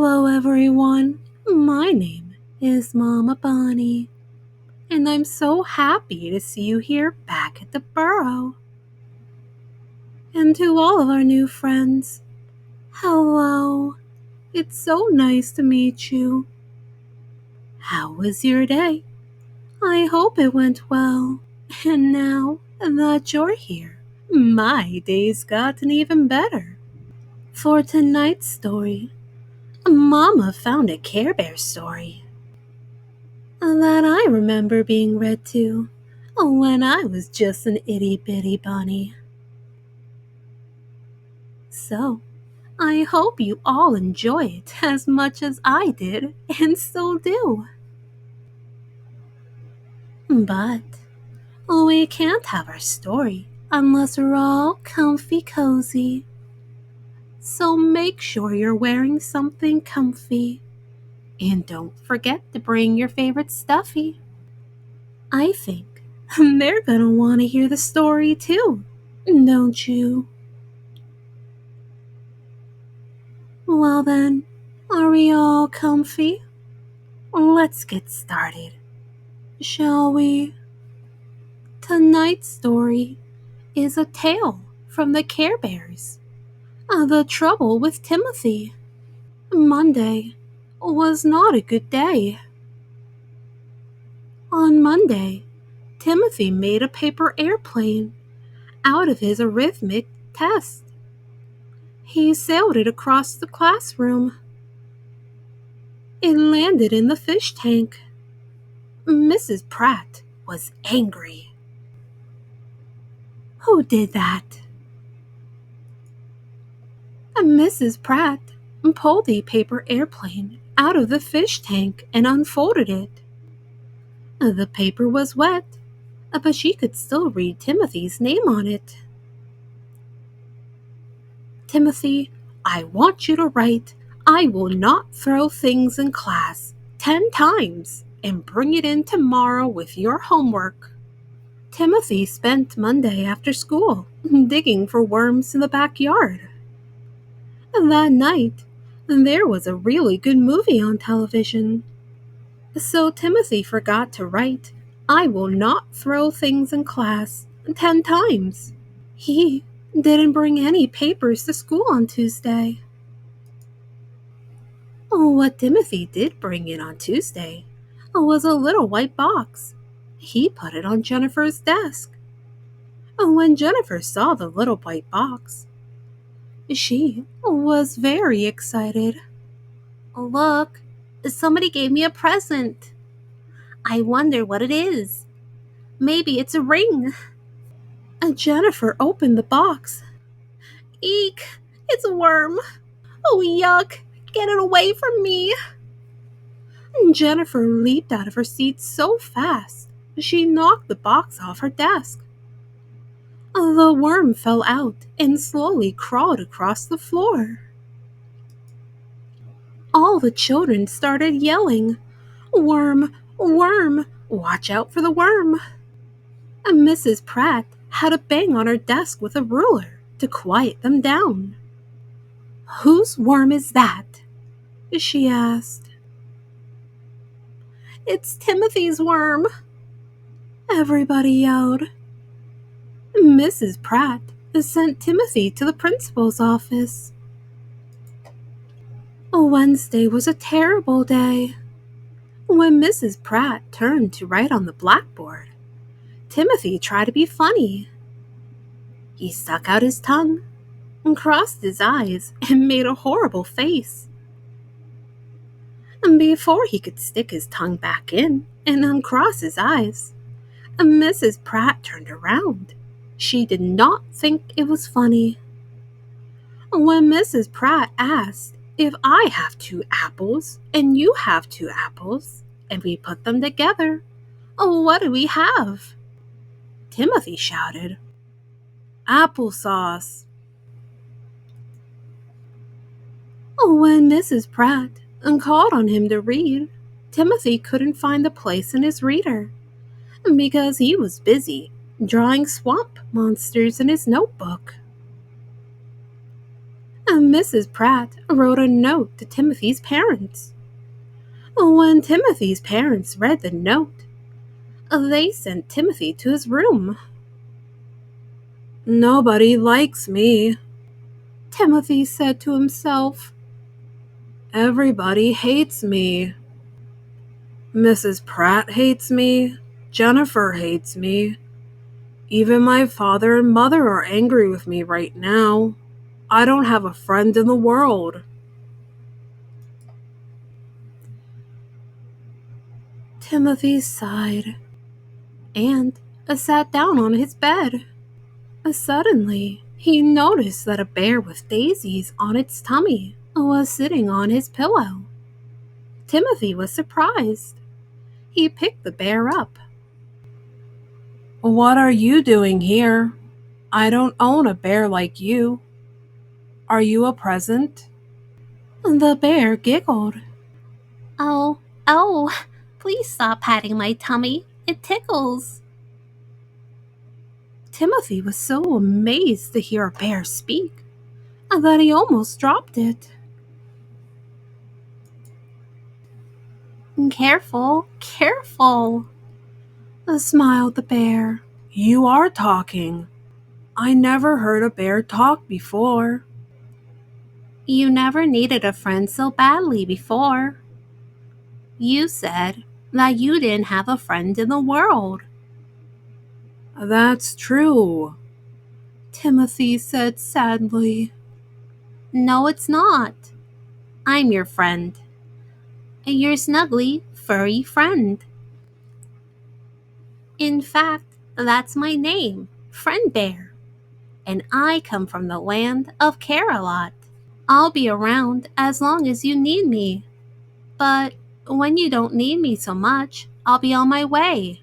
Hello, everyone. My name is Mama Bonnie, and I'm so happy to see you here back at the burrow. And to all of our new friends, hello. It's so nice to meet you. How was your day? I hope it went well. And now that you're here, my day's gotten even better. For tonight's story, Mama found a Care Bear story that I remember being read to when I was just an itty bitty bunny. So, I hope you all enjoy it as much as I did and still do. But we can't have our story unless we're all comfy cozy. So make sure you're wearing something comfy. And don't forget to bring your favorite stuffy. I think they're gonna want to hear the story too, don't you? Well then, are we all comfy? Let's get started, shall we? Tonight's story is a tale from the Care Bears. The trouble with Timothy. Monday was not a good day. On Monday, Timothy made a paper airplane out of his arithmetic test. He sailed it across the classroom. It landed in the fish tank. Mrs. Pratt was angry. Who did that? Mrs. Pratt pulled the paper airplane out of the fish tank and unfolded it. The paper was wet, but she could still read Timothy's name on it. Timothy, I want you to write, "I will not throw things in class," 10 times and bring it in tomorrow with your homework. Timothy spent Monday after school digging for worms in the backyard. That night, there was a really good movie on television. So Timothy forgot to write, "I will not throw things in class," 10 times. He didn't bring any papers to school on Tuesday. What Timothy did bring in on Tuesday was a little white box. He put it on Jennifer's desk. When Jennifer saw the little white box, she was very excited. "Look, somebody gave me a present. I wonder what it is. Maybe it's a ring." Jennifer opened the box. "Eek, it's a worm. Oh, yuck, get it away from me." Jennifer leaped out of her seat so fast, she knocked the box off her desk. The worm fell out and slowly crawled across the floor. All the children started yelling, "Worm, worm, watch out for the worm." And Mrs. Pratt had to bang on her desk with a ruler to quiet them down. "Whose worm is that?" she asked. "It's Timothy's worm," everybody yelled. Mrs. Pratt sent Timothy to the principal's office. Wednesday was a terrible day. When Mrs. Pratt turned to write on the blackboard, Timothy tried to be funny. He stuck out his tongue and crossed his eyes and made a horrible face. And before he could stick his tongue back in and uncross his eyes, Mrs. Pratt turned around. She did not think it was funny. When Mrs. Pratt asked, "If I have 2 apples and you have 2 apples and we put them together, what do we have?" Timothy shouted, "Applesauce." When Mrs. Pratt called on him to read, Timothy couldn't find the place in his reader because he was busy drawing swamp monsters in his notebook. Mrs. Pratt wrote a note to Timothy's parents. When Timothy's parents read the note, they sent Timothy to his room. "Nobody likes me," Timothy said to himself. "Everybody hates me. Mrs. Pratt hates me. Jennifer hates me. Even my father and mother are angry with me right now. I don't have a friend in the world." Timothy sighed and sat down on his bed. Suddenly, he noticed that a bear with daisies on its tummy was sitting on his pillow. Timothy was surprised. He picked the bear up. "What are you doing here? I don't own a bear like you. Are you a present?" The bear giggled. Oh, oh, please stop patting my tummy. It tickles." Timothy was so amazed to hear a bear speak that he almost dropped it. "Careful, careful," smiled the bear. "You are talking. I never heard a bear talk before." "You never needed a friend so badly before. You said that you didn't have a friend in the world." "That's true," Timothy said sadly. "No, it's not. I'm your friend. Your snuggly, furry friend. In fact, that's my name, Friend Bear. And I come from the land of Care-a-Lot. I'll be around as long as you need me. But when you don't need me so much, I'll be on my way.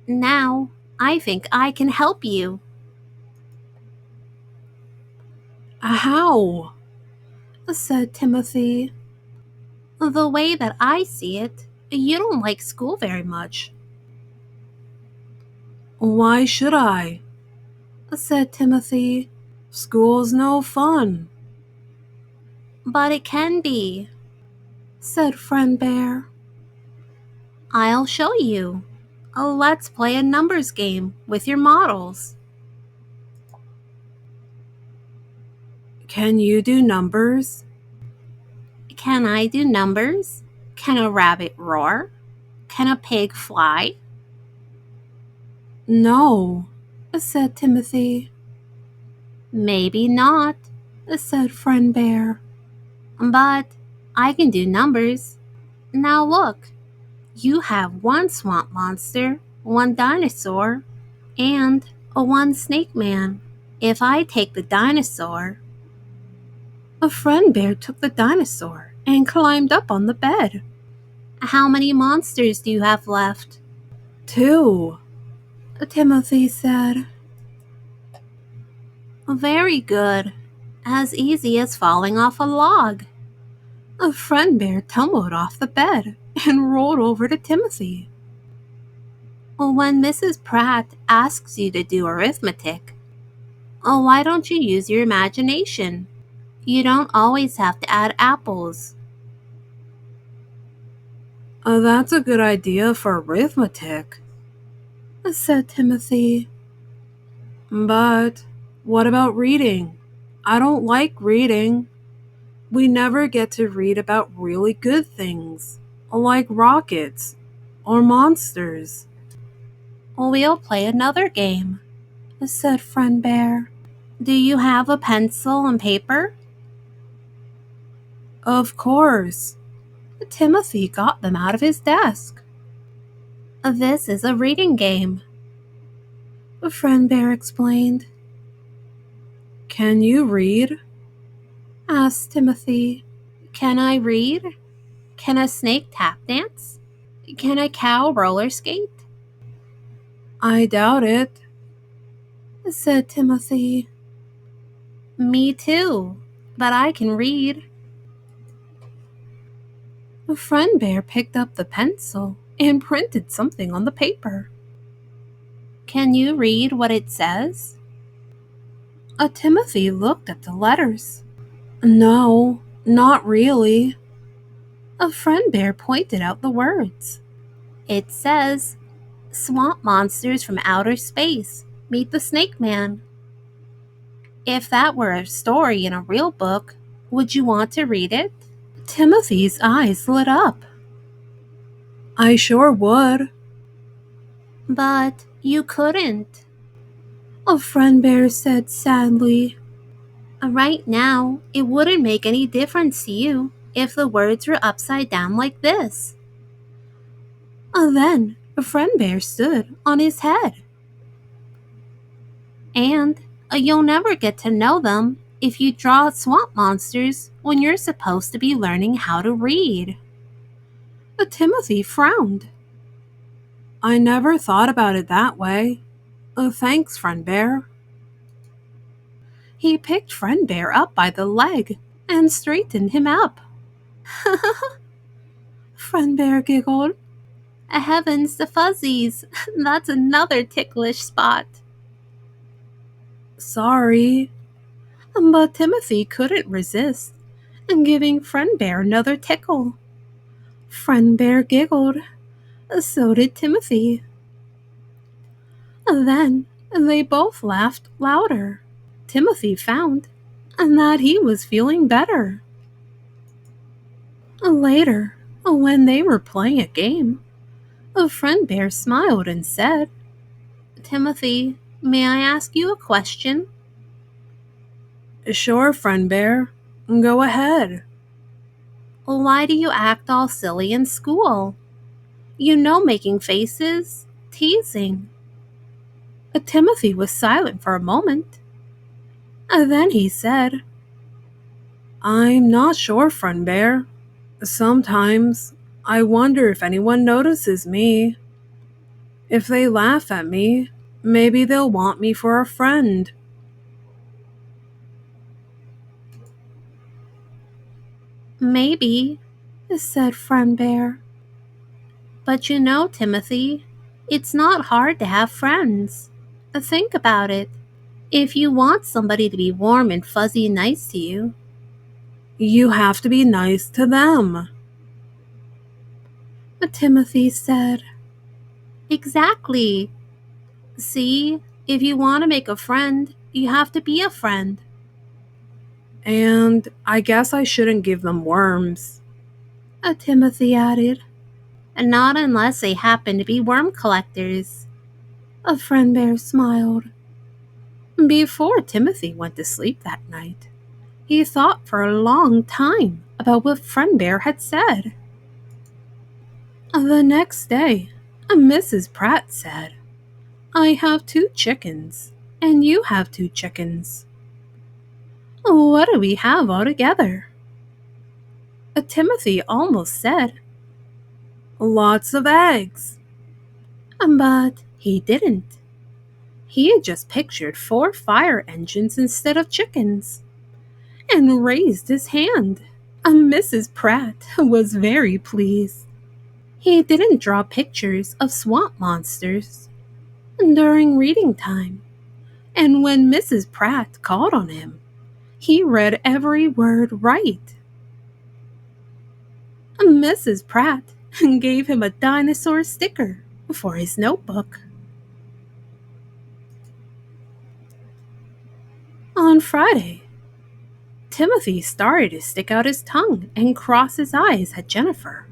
Now, I think I can help you." "How?" said Timothy. "The way that I see it, you don't like school very much." "Why should I?" said Timothy. "School's no fun." "But it can be," said Friend Bear. "I'll show you. Let's play a numbers game with your models." "Can you do numbers?" "Can I do numbers? Can a rabbit roar? Can a pig fly?" "No," said Timothy. "Maybe not," said Friend Bear. "but I can do numbers. Now look, you have one swamp monster, one dinosaur, and one snake man. If I take the dinosaur..." A Friend Bear took the dinosaur and climbed up on the bed. "How many monsters do you have left?" "2," Timothy said. "Very good. As easy as falling off a log." A Friend Bear tumbled off the bed and rolled over to Timothy. "When Mrs. Pratt asks you to do arithmetic, why don't you use your imagination? You don't always have to add apples." "That's a good idea for arithmetic," said Timothy. "But what about reading? I don't like reading. We never get to read about really good things, like rockets or monsters." "We'll play another game," said Friend Bear. "Do you have a pencil and paper?" "Of course." Timothy got them out of his desk. "This is a reading game," Friend Bear explained. "Can you read?" asked Timothy. "Can I read? Can a snake tap dance? Can a cow roller skate?" "I doubt it," said Timothy. "Me too, but I can read." Friend Bear picked up the pencil and printed something on the paper. "Can you read what it says?" Timothy looked at the letters. No, not really. A friend bear pointed out the words. It says, "Swamp monsters from outer space. Meet the Snake Man." If that were a story in a real book, would you want to read it? Timothy's eyes lit up. I sure would. But you couldn't. A friend bear said sadly. Right now, it wouldn't make any difference to you if the words were upside down like this. Then a friend bear stood on his head. And you'll never get to know them if you draw swamp monsters when you're supposed to be learning how to read. Timothy frowned. I never thought about it that way. Thanks, friend bear. He picked friend bear up by the leg and straightened him up. Friend bear giggled. Heavens to fuzzies, that's another ticklish spot. Sorry. But Timothy couldn't resist giving friend bear another tickle. Friend bear giggled. So did Timothy. Then they both laughed louder. Timothy found that he was feeling better. Later, when they were playing a game, a friend bear smiled and said, Timothy, may I ask you a question? Sure, friend bear. Go ahead. Why do you act all silly in school? You know, making faces, teasing. Timothy was silent for a moment. Then he said, I'm not sure, friend bear. Sometimes I wonder if anyone notices me. If they laugh at me, maybe they'll want me for a friend. Maybe, said friend bear. But you know, Timothy, it's not hard to have friends. Think about it. If you want somebody to be warm and fuzzy and nice to you, You have to be nice to them. Timothy said. exactly. See, if you want to make a friend, you have to be a friend. And I guess I shouldn't give them worms. Timothy added. And not unless they happen to be worm collectors. A friend bear smiled. Before Timothy went to sleep that night, he thought for a long time about what friend bear had said. The next day, Mrs. Pratt said, I have 2 chickens, and you have 2 chickens. What do we have altogether? Timothy almost said, Lots of eggs. But he didn't. He had just pictured 4 fire engines instead of chickens, and raised his hand. Mrs. Pratt was very pleased. He didn't draw pictures of swamp monsters during reading time, and when Mrs. Pratt called on him, he read every word right. Mrs. Pratt gave him a dinosaur sticker for his notebook. On Friday, Timothy started to stick out his tongue and cross his eyes at Jennifer.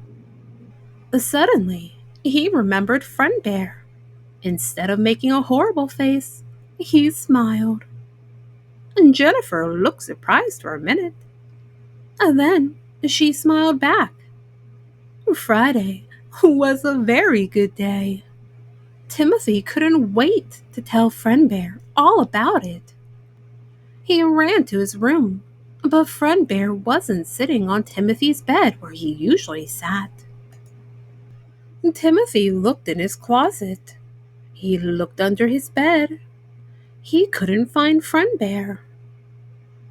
Suddenly, he remembered Friend Bear. Instead of making a horrible face, he smiled. Jennifer looked surprised for a minute. And then she smiled back. Friday was a very good day. Timothy couldn't wait to tell Friend Bear all about it. He ran to his room, but Friend Bear wasn't sitting on Timothy's bed where he usually sat. Timothy looked in his closet. He looked under his bed. He couldn't find Friend Bear.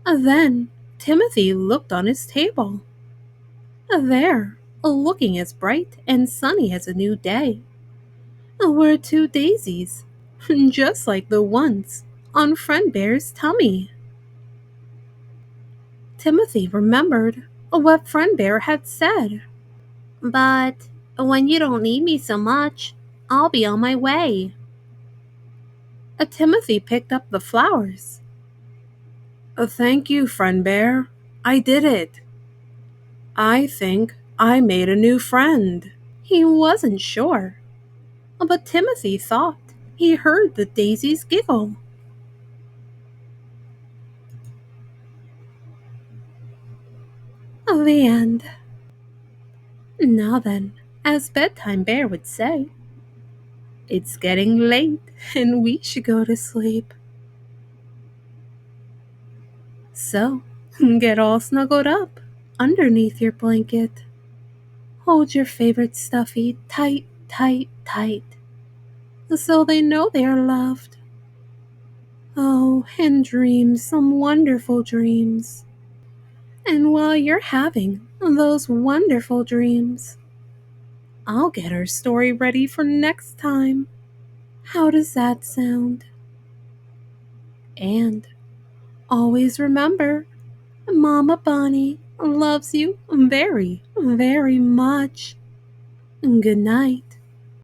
Then Timothy looked on his table. There, looking as bright and sunny as a new day, were 2 daisies, just like the ones on Friend Bear's tummy. Timothy remembered what Friend Bear had said. But when you don't need me so much, I'll be on my way. Timothy picked up the flowers. Thank you, Friend Bear. I did it. I think I made a new friend. He wasn't sure, but Timothy thought he heard the daisies giggle. The end. Now then, as Bedtime Bear would say, it's getting late and we should go to sleep. So, get all snuggled up underneath your blanket. Hold your favorite stuffy tight, tight, tight, so they know they are loved. Oh, and dream some wonderful dreams. And while you're having those wonderful dreams, I'll get our story ready for next time. How does that sound? And always remember, Mama Bonnie loves you very, very much. Good night.